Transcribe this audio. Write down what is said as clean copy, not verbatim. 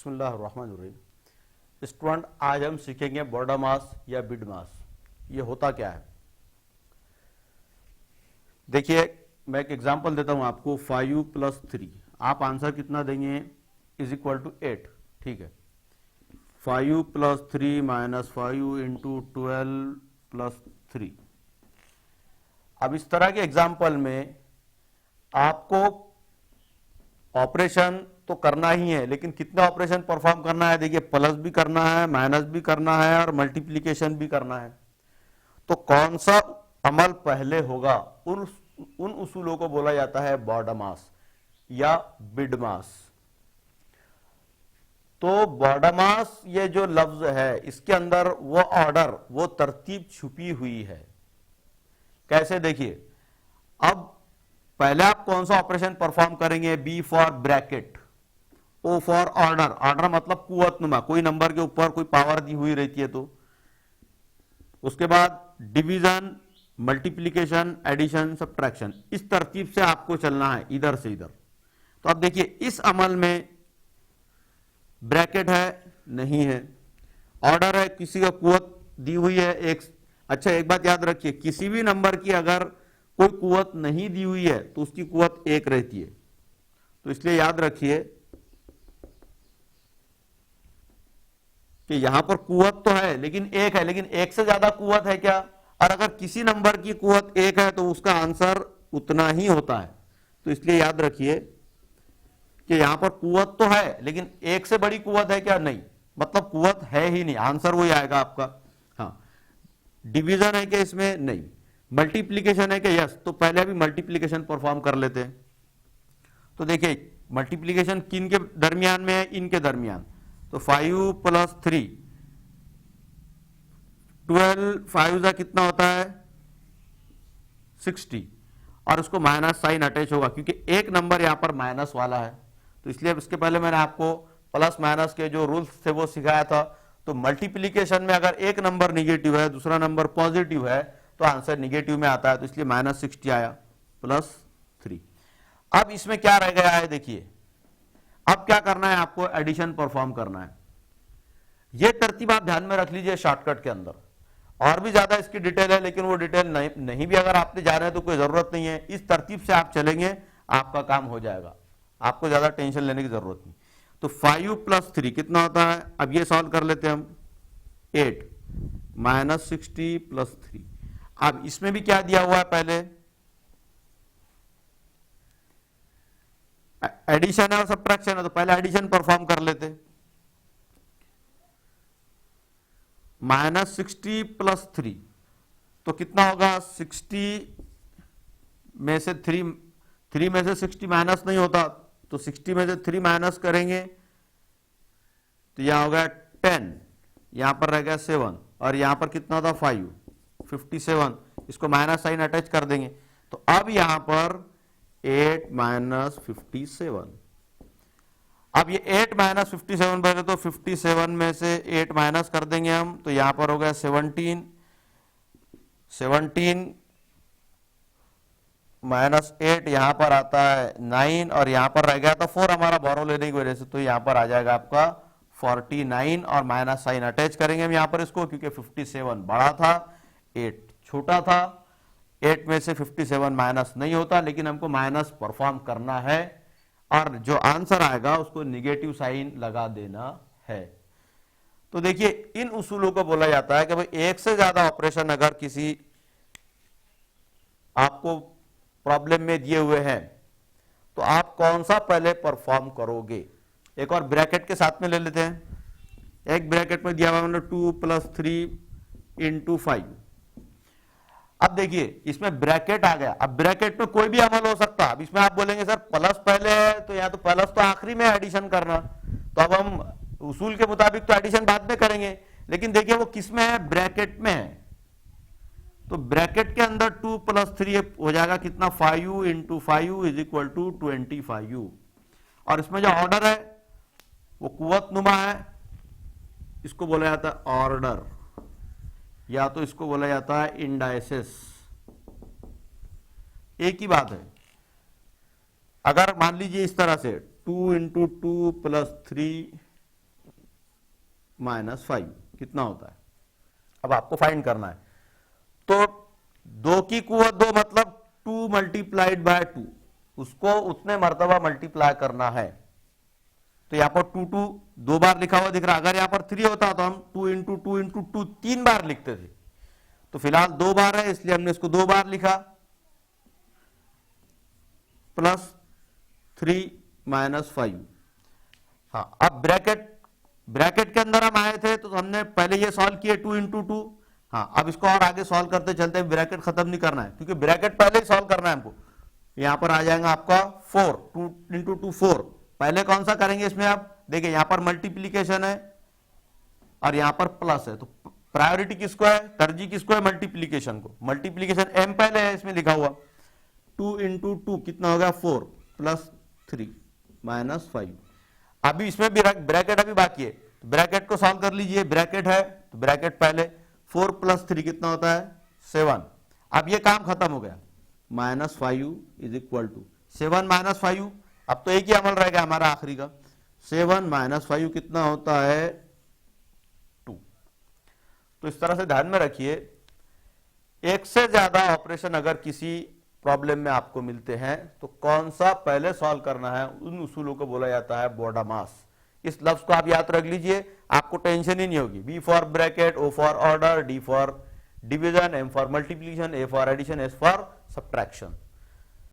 बिस्मिल्लाहिर्रहमानिर्रहीम। स्टूडेंट, आज हम सीखेंगे बॉर्डर मास या बिड मास। ये होता क्या है? देखिए, मैं एक एग्जांपल देता हूं आपको। 5 + 3, आप आंसर कितना देंगे? Is equal to 8। ठीक है, 5 + 3 - 5 × 12 + 3। अब इस तरह के एग्जाम्पल में आपको ऑपरेशन तो करना ही है, लेकिन कितना ऑपरेशन परफॉर्म करना है? देखिए, प्लस भी करना है, माइनस भी करना है और मल्टीप्लिकेशन भी करना है। तो कौन सा अमल पहले होगा, उन उसूलों को बोला जाता है बॉर्डर मास या बिड मास। तो बॉर्डर मास ये जो लफ्ज है, इसके अंदर वो ऑर्डर, वो तरतीब छुपी हुई है। कैसे? देखिए, अब पहले आप कौन सा ऑपरेशन परफॉर्म करेंगे? B for bracket, O for order. Order मतलब कुव्वतनुमा, कोई नंबर के ऊपर कोई पावर दी हुई रहती है। तो उसके बाद डिवीजन, मल्टीप्लिकेशन, एडिशन, सब्ट्रैक्शन। इस तरतीब से आपको चलना है, इधर से इधर। तो अब देखिए, इस अमल में ब्रैकेट है, नहीं है। ऑर्डर है, किसी का कुव्वत दी हुई है एक। अच्छा, एक बात याद रखिए, किसी भी नंबर की अगर कोई कुव्वत नहीं दी हुई है तो उसकी कुव्वत 1 रहती है। तो इसलिए याद रखिए कि यहां पर कुव्वत तो है लेकिन 1 है, लेकिन 1 से ज्यादा कुव्वत है क्या? और अगर किसी नंबर की कुव्वत 1 है तो उसका आंसर उतना ही होता है। तो इसलिए याद रखिए कि यहां पर कुव्वत तो है लेकिन 1 से बड़ी कुव्वत है क्या? नहीं, मतलब कुव्वत है ही नहीं, आंसर वही आएगा आपका। हाँ, डिवीजन है क्या इसमें? नहीं। मल्टीप्लीकेशन है क्या? यस। तो पहले अभी मल्टीप्लीकेशन परफॉर्म कर लेते हैं। तो देखिए, मल्टीप्लीकेशन किन के दरमियान में है? इनके दरमियान। तो 5 + 3, 12, 5 का कितना होता है? 60। और उसको माइनस साइन अटैच होगा क्योंकि एक नंबर यहां पर माइनस वाला है। तो इसलिए इसके पहले मैंने आपको प्लस माइनस के जो रूल्स थे वो सिखाया था। तो मल्टीप्लीकेशन में अगर एक नंबर निगेटिव है, दूसरा नंबर पॉजिटिव है, तो आंसर निगेटिव में आता है। तो इसलिए -60 आया, +3। अब इसमें क्या रह गया है? देखिए, अब क्या करना है आपको? एडिशन परफॉर्म करना है। यह तरतीब आप ध्यान में रख लीजिए शॉर्टकट के अंदर। और भी ज्यादा इसकी डिटेल है, लेकिन वो डिटेल नहीं भी अगर आपने जा रहे हैं तो कोई जरूरत नहीं है। इस तरतीब से आप चलेंगे, आपका काम हो जाएगा, आपको ज्यादा टेंशन लेने की जरूरत नहीं। तो 5 + 3 कितना होता है? अब ये सॉल्व कर लेते हैं हम। 8 - 60 + 3। अब इसमें भी क्या दिया हुआ है? पहले एडिशन है और सब्ट्रैक्शन है, तो पहले एडिशन परफॉर्म कर लेते। -60 + 3 तो कितना होगा? 60 में से 3 में से 60 माइनस नहीं होता, तो 60 में से 3 माइनस करेंगे तो यहां हो गया 10, यहां पर रह गया 7, और यहां पर कितना था? 5, 57। इसको माइनस साइन अटैच कर देंगे। तो अब यहां पर 8 - 57। अब ये 8 - 57 बने, तो 57 में से 8 माइनस कर देंगे हम, तो यहां पर हो गया 17 -8, यहां पर आता है 9, और यहां पर रह गया था 4 हमारा बोरो लेने की वजह से। तो यहां पर आ जाएगा आपका 49, और माइनस साइन अटैच करेंगे हम यहां पर इसको, क्योंकि 57 बड़ा था, 8 छोटा था। 8 में से 57 माइनस नहीं होता, लेकिन हमको माइनस परफॉर्म करना है, और जो आंसर आएगा उसको निगेटिव साइन लगा देना है। तो देखिए, इन उसूलों को बोला जाता है कि भाई एक से ज्यादा ऑपरेशन अगर किसी आपको प्रॉब्लम में दिए हुए हैं तो आप कौन सा पहले परफॉर्म करोगे। एक और ब्रैकेट के साथ में ले लेते हैं। एक ब्रैकेट में दिया हुआ है 2 + 3 × 5। अब देखिए, इसमें ब्रैकेट आ गया। अब ब्रैकेट में कोई भी अमल हो सकता है। अब इसमें आप बोलेंगे सर प्लस पहले है, तो या तो प्लस तो आखिरी में एडिशन करना, तो अब हम उसूल के मुताबिक तो एडिशन बाद में करेंगे। लेकिन देखिए, वो किस में है? ब्रैकेट में है। तो ब्रैकेट के अंदर 2 + 3 हो जाएगा कितना? 5 × 5 = 25। और इसमें जो ऑर्डर है वो कुव्वतनुमा है, इसको बोला जाता है ऑर्डर, या तो इसको बोला जाता है इंडाइसेस। एक ही बात है। अगर मान लीजिए इस तरह से 2 × 2 + 3 -5 कितना होता है, अब आपको फाइंड करना है। तो 2 की कुवत 2 मतलब 2 मल्टीप्लाइड बाय 2, उसको उतने मर्तबा मल्टीप्लाई करना है। तो यहां पर 2 2 बार लिखा हुआ दिख रहा है, अगर यहां पर 3 होता तो हम 2 इंटू 2 इंटू 2 3 बार लिखते थे, तो फिलहाल 2 बार है इसलिए हमने इसको 2 बार लिखा, प्लस 3 -5। हाँ, अब ब्रैकेट के अंदर हम आए थे तो हमने पहले ये सॉल्व किए 2 इंटू 2। हाँ, अब इसको और आगे सॉल्व करते चलते हैं, ब्रैकेट खत्म नहीं करना है क्योंकि ब्रैकेट पहले ही सॉल्व करना है हमको। यहां पर आ जाएगा आपका 4, 2 इंटू 2 4। पहले कौन सा करेंगे इसमें, आप देखिए यहां पर मल्टीप्लीकेशन है और यहां पर प्लस है, तो प्रायोरिटी किसको है, तरजीह किसको है, मल्टीप्लीकेशन को। मल्टीप्लीकेशन m पहले है इसमें लिखा हुआ, 2 इंटू 2 कितना होगा 4 प्लस 3 -5। अभी इसमें भी ब्रैकेट अभी बाकी है, तो ब्रैकेट को सॉल्व कर लीजिए। ब्रैकेट है तो ब्रैकेट पहले, 4 प्लस 3 कितना होता है 7। अब ये काम खत्म हो गया, -5 इज इक्वल टू 7 -5। अब तो एक ही अमल रहेगा हमारा आखिरी का, 7 -5 कितना होता है 2। तो इस तरह से ध्यान में रखिए, एक से ज्यादा ऑपरेशन अगर किसी प्रॉब्लम में आपको मिलते हैं तो कौन सा पहले सॉल्व करना है, उन उसूलों को बोला जाता है बॉर्डरमास। इस लफ्ज को आप याद रख लीजिए, आपको टेंशन ही नहीं होगी। B for bracket, O for order, D for division, M for multiplication, A for addition, S for subtraction.